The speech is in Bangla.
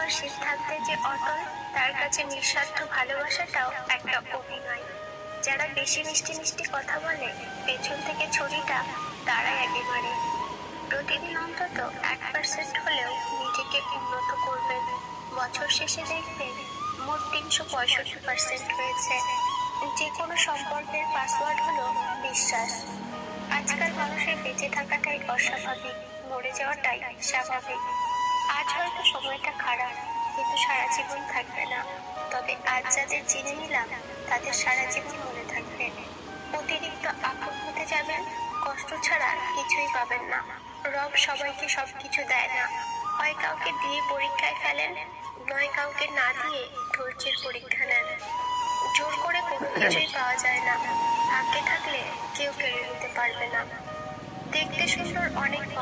যাওয়ার সিদ্ধান্তে যে অটল, তার কাছে নিঃস্বার্থ ভালোবাসাটাও একটা অভিনয়। যারা বেশি মিষ্টি মিষ্টি কথা বলে, পেছন থেকে ছুরিটা তারাই আগে মারে। প্রতিদিন অন্তত 1% হলেও নিজেকে উন্নত করবেন। বছর শেষে দেখবেন মোট 365% হয়েছে। যে কোনো সম্পর্কের পাসওয়ার্ড হলো বিশ্বাস। আজকাল মানুষের বেঁচে থাকাটাই অস্বাভাবিক, মরে যাওয়াটাই স্বাভাবিক। আজ হয়তো সময়টা খারাপ, কিন্তু সারা জীবন থাকবে না। তবে আজ যাদের চিনে নিলাম, তাদের সারা জীবন মনে থাকবে। অতিরিক্ত আপন হতে যাবেন, কষ্ট ছাড়া কিছুই পাবেন না। রব সবাইকে সবকিছু দেয় না। হয় কাউকে দিয়ে পরীক্ষায় ফেলেন, নয় কাউকে না দিয়ে ধৈর্যের পরীক্ষা নেন। জোর করে কোনো কিছুই পাওয়া যায় না, ভাগ্যে থাকলে কেউ কেড়ে নিতে পারবে না। দেখতে সুন্দর অনেক